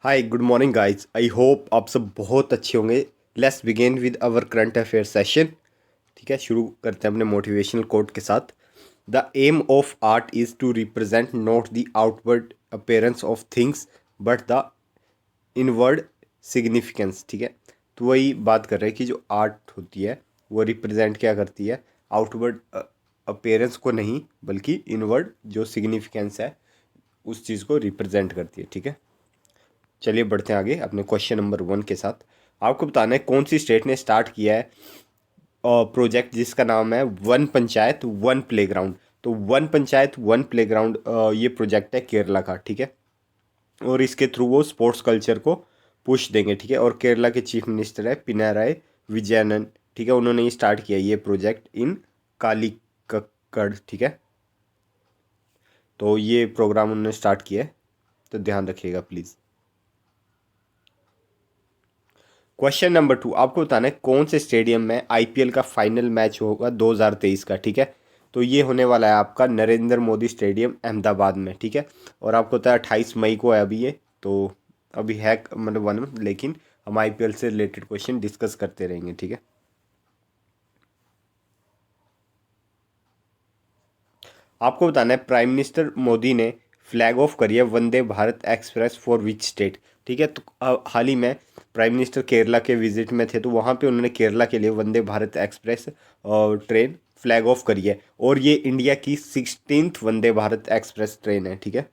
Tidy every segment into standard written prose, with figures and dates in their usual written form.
Hi good morning guys. I hope आप सब बहुत अच्छे होंगे। Let's begin with our current affair session. ठीक है, शुरू करते हैं अपने मोटिवेशनल कोट के साथ। The aim of art is to represent not the outward appearance of things but the inward significance. ठीक है, तो वही बात कर रहे हैं कि जो आर्ट होती है वो रिप्रेजेंट क्या करती है, आउटवर्ड अपेयरेंस को नहीं बल्कि इनवर्ड जो सिग्निफिकेंस है उस चीज़ को रिप्रेजेंट करती है। ठीक है, चलिए बढ़ते हैं आगे अपने क्वेश्चन नंबर 1 के साथ। आपको बताना है कौन सी स्टेट ने स्टार्ट किया है प्रोजेक्ट जिसका नाम है वन पंचायत वन प्लेग्राउंड। तो वन पंचायत वन प्लेग्राउंड ये प्रोजेक्ट है केरला का। ठीक है, और इसके थ्रू वो स्पोर्ट्स कल्चर को पुश देंगे। ठीक है, और केरला के चीफ मिनिस्टर है पिनाराई विजयनन। ठीक है, उन्होंने ये स्टार्ट किया ये प्रोजेक्ट इन कालीकक्कड़। ठीक है, तो ये प्रोग्राम उन्होंने स्टार्ट किया है, तो ध्यान रखिएगा प्लीज़। क्वेश्चन नंबर 2, आपको बताना है कौन से स्टेडियम में आईपीएल का फाइनल मैच होगा 2023 का। ठीक है, तो ये होने वाला है आपका नरेंद्र मोदी स्टेडियम अहमदाबाद में। ठीक है, और आपको पता है 28 मई को है अभी ये, तो अभी है मतलब वन, लेकिन हम आईपीएल से रिलेटेड क्वेश्चन डिस्कस करते रहेंगे। ठीक है, आपको बताना है प्राइम मिनिस्टर मोदी ने फ्लैग ऑफ करी है Vande Bharat express for which state. ठीक है, तो हाल ही में प्राइम मिनिस्टर केरला के विजिट में थे, तो वहाँ पे उन्होंने केरला के लिए Vande Bharat express train flag off करी है, और ये इंडिया की 16th वंदे भारत एक्सप्रेस ट्रेन है। ठीक है,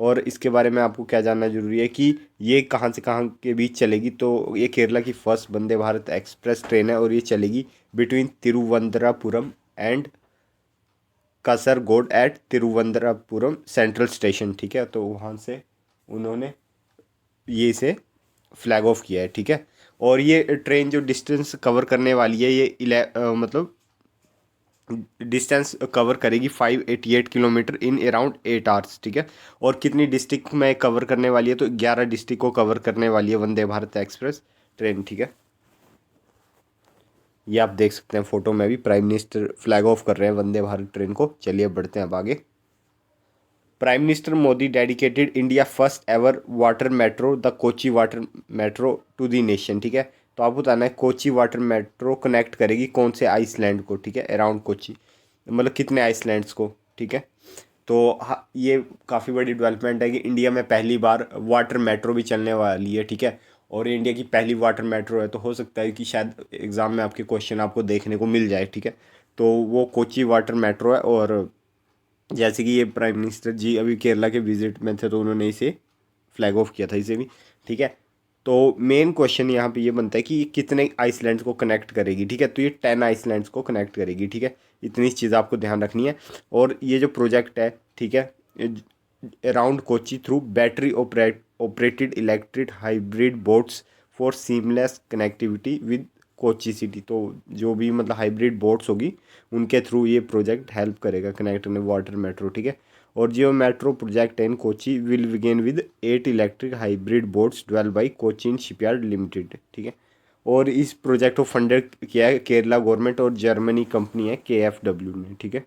और इसके बारे में आपको क्या जानना जरूरी है कि ये कहाँ से कहाँ के बीच चलेगी। तो ये केरला की first Vande Bharat express train है, और ये चलेगी between Thiruvananthapuram and Kasaragod at Thiruvananthapuram central station. ठीक है, तो वहाँ से उन्होंने ये इसे फ्लैग ऑफ किया है। ठीक है, और ये ट्रेन जो डिस्टेंस कवर करने वाली है ये मतलब डिस्टेंस कवर करेगी 588 किलोमीटर इन अराउंड 8 आवर्स। ठीक है, और कितनी डिस्ट्रिक्ट में कवर करने वाली है, तो 11 डिस्ट्रिक्ट को कवर करने वाली है वंदे भारत एक्सप्रेस ट्रेन। ठीक है, ये आप देख सकते हैं फोटो में भी प्राइम मिनिस्टर फ्लैग ऑफ कर रहे हैं वंदे भारत ट्रेन को। चलिए बढ़ते हैं अब आगे। Prime minister Modi dedicated India first ever water metro the Kochi water metro to the nation. ठीक है, तो आपको बताना है कोची वाटर मेट्रो कनेक्ट करेगी कौन से आइसलैंड को। ठीक है, अराउंड कोची, मतलब कितने आइसलैंड्स को। ठीक है, तो ये काफ़ी बड़ी डेवलपमेंट है कि इंडिया में पहली बार वाटर मेट्रो भी चलने वाली है। ठीक है, और ये इंडिया की पहली वाटर मेट्रो है, तो हो सकता है कि शायद एग्ज़ाम में आपके क्वेश्चन आपको देखने को मिल जाए। ठीक है, तो वो कोची वाटर मेट्रो है, और जैसे कि ये प्राइम मिनिस्टर जी अभी केरला के विजिट में थे, तो उन्होंने इसे फ्लैग ऑफ किया था इसे भी। ठीक है, तो मेन क्वेश्चन यहाँ पे ये बनता है कि ये कितने आइसलैंड्स को कनेक्ट करेगी। ठीक है, तो ये 10 आइसलैंड्स को कनेक्ट करेगी। ठीक है, इतनी चीज़ आपको ध्यान रखनी है। और ये जो प्रोजेक्ट है, ठीक है, around Kochi through battery operated electric hybrid boats for seamless connectivity with Kochi city. तो जो भी मतलब हाइब्रिड बोट्स होगी उनके थ्रू ये प्रोजेक्ट हेल्प करेगा कनेक्ट करने वाटर मेट्रो। ठीक है, और जियो metro project in Kochi will begin with 8 electric hybrid boats developed by Cochin shipyard limited. ठीक है, और इस प्रोजेक्ट को फंडेड किया है केरला गवर्नमेंट और जर्मनी कंपनी है KfW ने। ठीक है,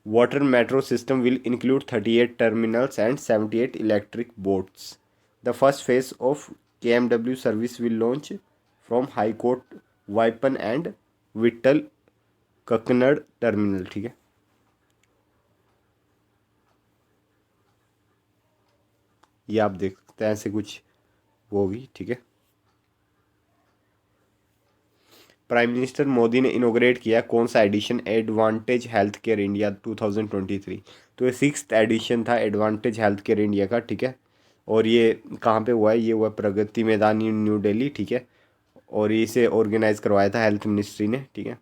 water metro system will include 38 terminals and 78 electric boats. The first phase of KMW service will launch from high court Vypin and Vyttila Kakkanad terminal. ठीक है, ये आप देख सकते हैं ऐसे कुछ वो होगी। ठीक है, प्राइम मिनिस्टर मोदी ने इनोग्रेट किया कौन सा edition advantage health care India 2023। तो ये 6th एडिशन था एडवांटेज हेल्थ केयर इंडिया का। ठीक है, और ये कहाँ पे हुआ है, ये हुआ प्रगति मैदान न्यू दिल्ली। ठीक है, और इसे ऑर्गेनाइज करवाया था हेल्थ मिनिस्ट्री ने। ठीक है,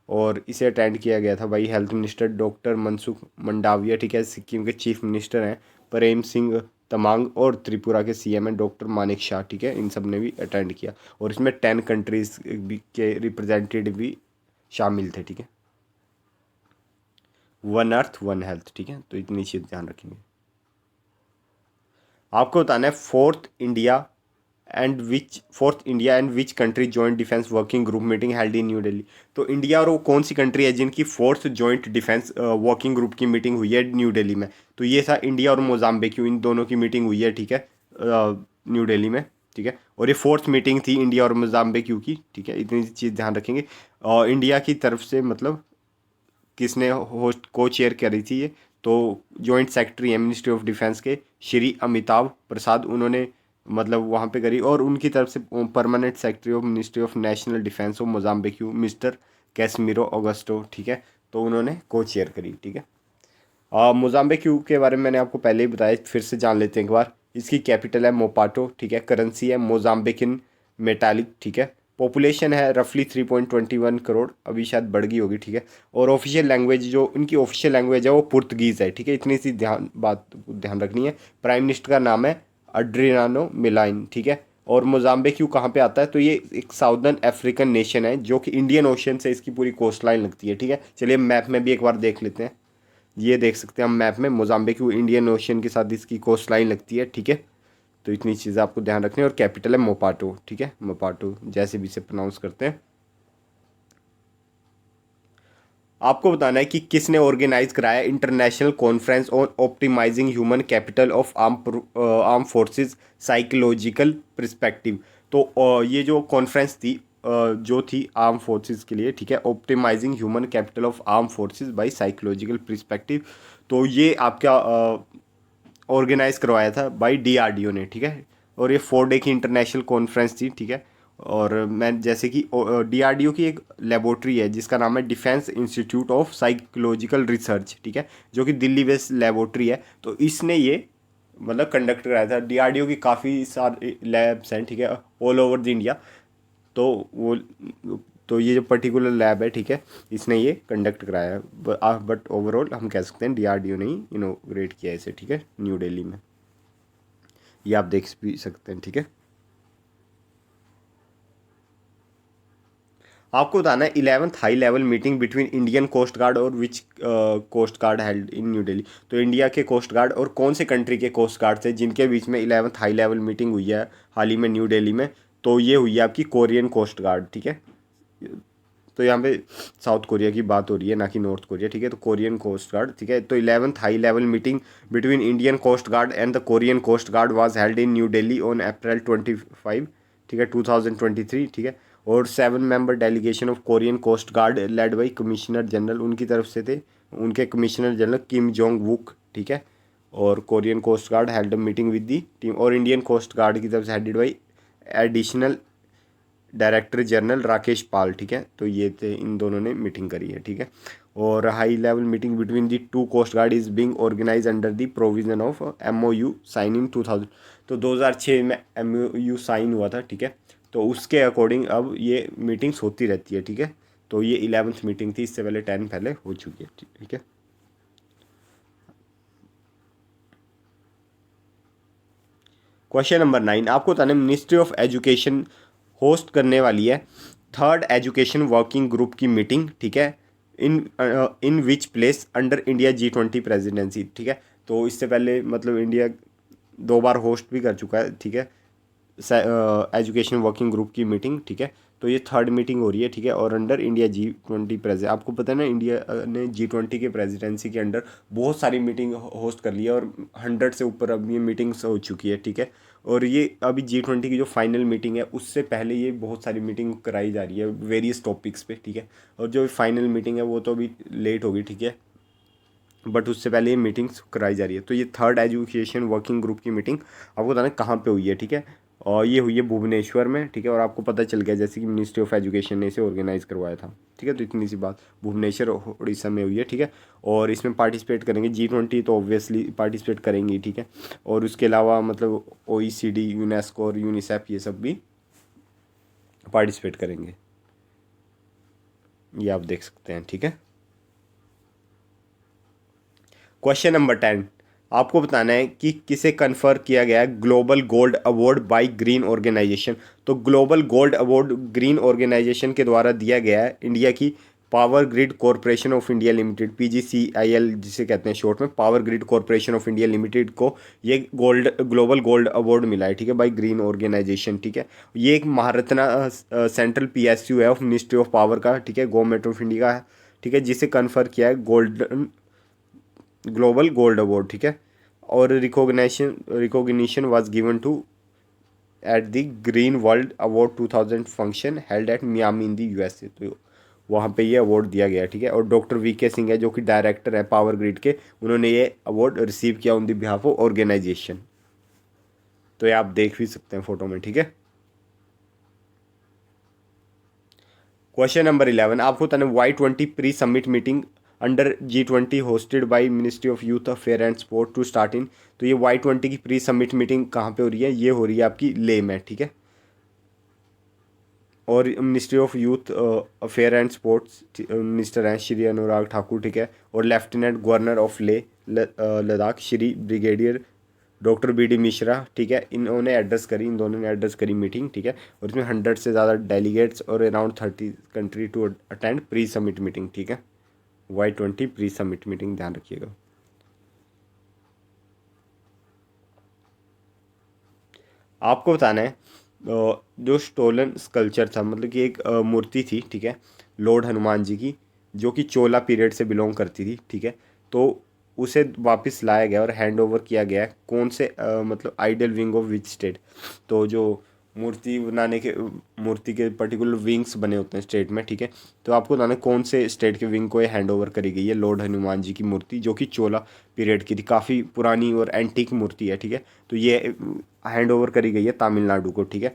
और इसे अटेंड किया गया था भाई health minister doctor Mansukh Mandaviya. ठीक है, सिक्किम के चीफ मिनिस्टर हैं प्रेम सिंह तमांग, और त्रिपुरा के CM हैं डॉक्टर मानिक शाह। ठीक है, इन सब ने भी अटेंड किया, और इसमें 10 कंट्रीज के रिप्रेजेंटेटिव भी शामिल थे। ठीक है, वन अर्थ वन हेल्थ। ठीक है, तो इतनी चीज़ ध्यान रखेंगे। आपको बताना है fourth India and which fourth India and which country joint defence working group meeting held in New Delhi. तो इंडिया और वो कौन सी कंट्री है जिनकी fourth joint defence working group की मीटिंग हुई है न्यू दिल्ली में। तो ये था इंडिया और मोजाम्बिक, इन दोनों की मीटिंग हुई है, ठीक है, न्यू दिल्ली में, ठीक है। और ये फोर्थ मीटिंग थी इंडिया और मोजाम्बिक की, ठीक है, इतनी चीज़ ध्यान रखेंगे। और इंडिया की तरफ से मतलब किसने होस्ट को चेयर करी थी ये, तो जॉइंट सेक्रेटरी है मिनिस्ट्री ऑफ डिफेंस के श्री अमिताभ प्रसाद, उन्होंने मतलब वहाँ पे करी। और उनकी तरफ से permanent secretary of ministry of national defence of Mozambique mister Casimiro Augusto, ठीक है, तो उन्होंने को चेयर करी, ठीक है। मोजाम्बिक के बारे में मैंने आपको पहले ही बताया, फिर से जान लेते हैं एक बार। इसकी कैपिटल है मोपाटो, ठीक है। करेंसी है मोजाम्बिकिन मेटालिक, ठीक है। पॉपुलेशन है रफली 3.21 करोड़, अभी शायद बढ़ गई होगी, ठीक है। और ऑफिशियल लैंग्वेज जो उनकी ऑफिशियल लैंग्वेज है वो पुर्तगीज़ है, ठीक है। इतनी सी ध्यान रखनी है। प्राइम मिनिस्टर का नाम है अड्रियानो मिलाइन, ठीक है। और मोजाम्बिक कहाँ पे आता है, तो ये एक साउदर्न अफ्रीकन नेशन है जो कि इंडियन ओशन से इसकी पूरी कोस्ट लाइन लगती है, ठीक है। चलिए मैप में भी एक बार देख लेते हैं। ये देख सकते हैं हम मैप में, मोजाम्बिक इंडियन ओशन के साथ इसकी कोस्ट लाइन लगती है, ठीक है। तो इतनी चीज़ें आपको ध्यान रखनी है। और कैपिटल है मोपाटो, ठीक है, मोपाटो जैसे भी इसे प्रोनाउंस करते हैं। आपको बताना है कि किसने ऑर्गेनाइज कराया international conference on optimising human capital of arm forces psychological perspective. तो ये जो कॉन्फ्रेंस थी जो थी आर्म फोर्सेस के लिए, ठीक है, optimising human capital of arm forces by psychological perspective. तो ये आपका ऑर्गेनाइज करवाया था बाय डीआरडीओ ने, ठीक है। और ये 4 डे की इंटरनेशनल कॉन्फ्रेंस थी, ठीक है। और मैं जैसे कि डीआरडीओ की एक लेबोरेटरी है जिसका नाम है defence institute of psychological research, ठीक है, जो कि दिल्ली बेस्ड लेबोरेटरी है। तो इसने ये मतलब कंडक्ट कराया था। डीआरडीओ की काफ़ी सारे लैब्स हैं, ठीक है, ऑल ओवर द इंडिया। तो वो तो ये जो पर्टिकुलर लैब है, ठीक है, इसने ये कंडक्ट कराया है। बट ओवरऑल हम कह सकते हैं डीआरडीओ ने ही इनोग्रेट किया है इसे, ठीक है, न्यू दिल्ली में। ये आप देख भी सकते हैं, ठीक है। आपको बताना है 11th high level meeting between Indian coast guard और which coast guard held in New Delhi. तो इंडिया के कोस्ट गार्ड और कौन से कंट्री के कोस्ट गार्ड थे जिनके बीच में 11th हाई लेवल मीटिंग हुई है हाल ही में न्यू दिल्ली में। तो ये हुई है आपकी कोरियन कोस्ट गार्ड, ठीक है। तो यहाँ पे साउथ कोरिया की बात हो रही है ना कि नॉर्थ कोरिया, ठीक है। तो कोरियन कोस्ट गार्ड, ठीक है। तो 11th high level meeting between Indian coast guard and the Korean coast guard was held in New Delhi on April 25, ठीक है, 2023, ठीक है। और 7 member delegation of Korean coast guard led by commissioner general, उनकी तरफ से थे उनके commissioner general Kim Jong Wook, ठीक है। और Korean coast guard held meeting with the team. और इंडियन कोस्ट गार्ड की तरफ से headed by additional director general Rakesh Pal, ठीक है। तो ये थे, इन दोनों ने मीटिंग करी है, ठीक है। और high level meeting between the two coast guard is being organise under the provision of MOU sign in 2000। तो 2006 में एमओयू साइन हुआ था, ठीक है। तो उसके अकॉर्डिंग अब ये मीटिंग्स होती रहती है, ठीक है। तो ये 11th मीटिंग थी, इससे पहले 10 पहले हो चुकी है, ठीक है। क्वेश्चन नंबर 9 आपको बताना है मिनिस्ट्री ऑफ एजुकेशन होस्ट करने वाली है 3rd एजुकेशन वर्किंग ग्रुप की मीटिंग, ठीक है, in which place under India G20 presidency, ठीक है। तो इससे पहले मतलब इंडिया 2 बार होस्ट भी कर चुका है, ठीक है, एजुकेशन वर्किंग ग्रुप की मीटिंग, ठीक है। तो ये 3rd मीटिंग हो रही है, ठीक है। और अंडर इंडिया G20 प्रेसिडेंट, आपको पता है ना इंडिया ने G20 के प्रेसिडेंसी के अंडर बहुत सारी मीटिंग होस्ट कर ली है और 100 से ऊपर अब ये मीटिंग्स हो चुकी है, ठीक है। और ये अभी G20 की जो फाइनल मीटिंग है उससे पहले ये बहुत सारी मीटिंग कराई जा रही है वेरियस टॉपिक्स पे, ठीक है। और जो फाइनल मीटिंग है वो तो अभी लेट होगी, ठीक है, बट उससे पहले ये मीटिंग्स कराई जा रही है। तो ये 3rd एजुकेशन वर्किंग ग्रुप की मीटिंग आपको बताना कहाँ पे हुई है, ठीक है। और ये हुई है भुवनेश्वर में, ठीक है। और आपको पता चल गया जैसे कि मिनिस्ट्री ऑफ एजुकेशन ने इसे ऑर्गेनाइज करवाया था, ठीक है। तो इतनी सी बात, भुवनेश्वर उड़ीसा में हुई है, ठीक है। और इसमें पार्टिसिपेट करेंगे G20, तो ऑब्वियसली पार्टिसिपेट करेंगे, ठीक है। और उसके अलावा मतलब OECD, यूनेस्को और यूनिसेफ ये सब भी पार्टिसिपेट करेंगे, ये आप देख सकते हैं, ठीक है। क्वेश्चन नंबर 10 आपको बताना है कि किसे कन्फर किया गया है global gold award by green organisation. तो global gold award green organisation के द्वारा दिया गया है इंडिया की power grid corporation of India limited, PGCIL जिसे कहते हैं शॉर्ट में, power grid corporation of India limited को ये ग्लोबल गोल्ड अवार्ड मिला है, ठीक है, बाय ग्रीन ऑर्गेनाइजेशन, ठीक है। ये एक महारत्ना सेंट्रल PSU है ऑफ मिनिस्ट्री ऑफ पावर का, ठीक है, गवर्नमेंट ऑफ इंडिया का है, ठीक है, जिसे कन्फर किया है ग्लोबल गोल्ड अवार्ड, ठीक है। और recognition was given to at the green world award 2000 function held at Miami in the USA। तो वहाँ पे ये अवार्ड दिया गया, ठीक है। और डॉक्टर VK सिंह है जो कि डायरेक्टर है पावर ग्रिड के, उन्होंने ये अवार्ड रिसीव किया on the behalf of organisation. तो ये आप देख भी सकते हैं फोटो में, ठीक है। क्वेश्चन नंबर 11, आपको बताना Y20 pre summit meeting under G20 hosted by ministry of youth affair and sport to start in. तो ये Y20 की प्री समिट मीटिंग कहाँ पे हो रही है? ये हो रही है आपकी लेह में, ठीक है। और ministry of youth affair and sports minister हैं श्री अनुराग ठाकुर, ठीक है। और लेफ्टिनेंट गवर्नर ऑफ ले Ladakh Shri brigadier doctor BD Mishra, ठीक है, इन्होंने एड्रेस करी, इन दोनों ने एड्रेस करी मीटिंग, ठीक है। और इसमें 100 से ज़्यादा डेलीगेट्स और around 30 country to attend pre summit meeting, ठीक है। Y20 प्री समिट मीटिंग ध्यान रखिएगा। आपको बताना है जो स्टोलन स्कल्पचर था, मतलब कि एक मूर्ति थी, ठीक है, लॉर्ड हनुमान जी की, जो कि चोला पीरियड से बिलोंग करती थी, ठीक है। तो उसे वापस लाया गया और हैंड ओवर किया गया है कौन से मतलब idol wing of which state. तो जो मूर्ति के पर्टिकुलर विंग्स बने होते हैं स्टेट में, ठीक है। तो आपको बताना है कौन से स्टेट के विंग को ये हैंड ओवर करी गई है लॉर्ड हनुमान जी की मूर्ति, जो कि चोला पीरियड की थी, काफ़ी पुरानी और एंटीक मूर्ति है, ठीक है। तो ये हैंड ओवर करी गई है तमिलनाडु को, ठीक है।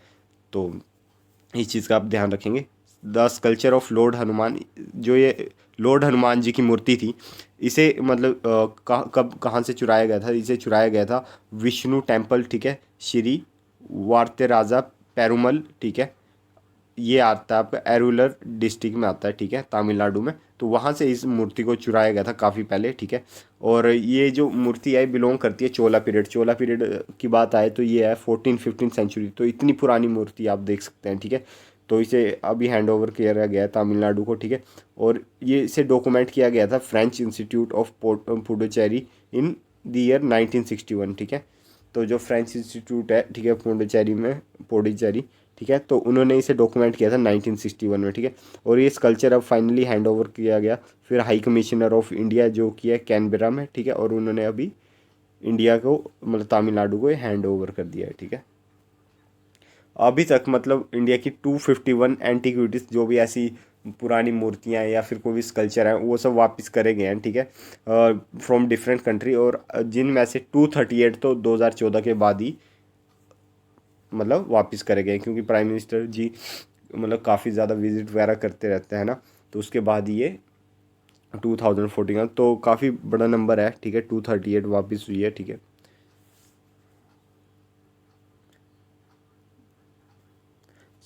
तो इस चीज़ का आप ध्यान रखेंगे। The sculpture of Lord Hanuman, जो ये लॉर्ड हनुमान जी की मूर्ति थी, इसे मतलब कहाँ से चुराया गया था? इसे चुराया गया था विष्णु टेम्पल, ठीक है, श्री वार्तेराजा पेरुमल, ठीक है। ये आता है आपका एरुलर डिस्ट्रिक्ट में आता है, ठीक है, तमिलनाडु में। तो वहाँ से इस मूर्ति को चुराया गया था काफ़ी पहले, ठीक है। और ये जो मूर्ति है बिलोंग करती है चोला पीरियड। चोला पीरियड की बात आए तो ये है 14-15 सेंचुरी, तो इतनी पुरानी मूर्ति आप देख सकते हैं, ठीक है। तो इसे अभी हैंड ओवर किया गया है तमिलनाडु को, ठीक है। और ये इसे डॉक्यूमेंट किया गया था French institute of Puducherry in the year 1961, ठीक है। तो जो फ्रेंच इंस्टीट्यूट है, ठीक है, पुडुचेरी, ठीक है, तो उन्होंने इसे डॉक्यूमेंट किया था 1961 में, ठीक है। और ये स्कल्पचर अब फाइनली हैंड ओवर किया गया फिर हाई कमिश्नर ऑफ इंडिया जो कि है कैनबरा में, ठीक है। और उन्होंने अभी इंडिया को मतलब तमिलनाडु को हैंड ओवर कर दिया है, ठीक है। अभी तक मतलब इंडिया की 251 एंटीक्विटीज, जो भी ऐसी पुरानी मूर्तियाँ या फिर कोई भी स्कल्पचर हैं, वो सब वापस करे गए हैं, ठीक है, फ्रॉम डिफरेंट कंट्री। और जिनमें से 238 तो 2014 के बाद ही मतलब वापस करे गए, क्योंकि प्राइम मिनिस्टर जी मतलब काफ़ी ज़्यादा विजिट वगैरह करते रहते हैं ना, तो उसके बाद ये 2014 का तो काफ़ी बड़ा नंबर है, ठीक है, 238 वापस हुई है, ठीक है।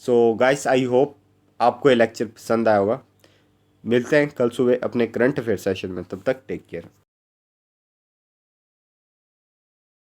सो गाइस, आई होप आपको ये लेक्चर पसंद आया होगा। मिलते हैं कल सुबह अपने करंट अफेयर सेशन में, तब तक टेक केयर।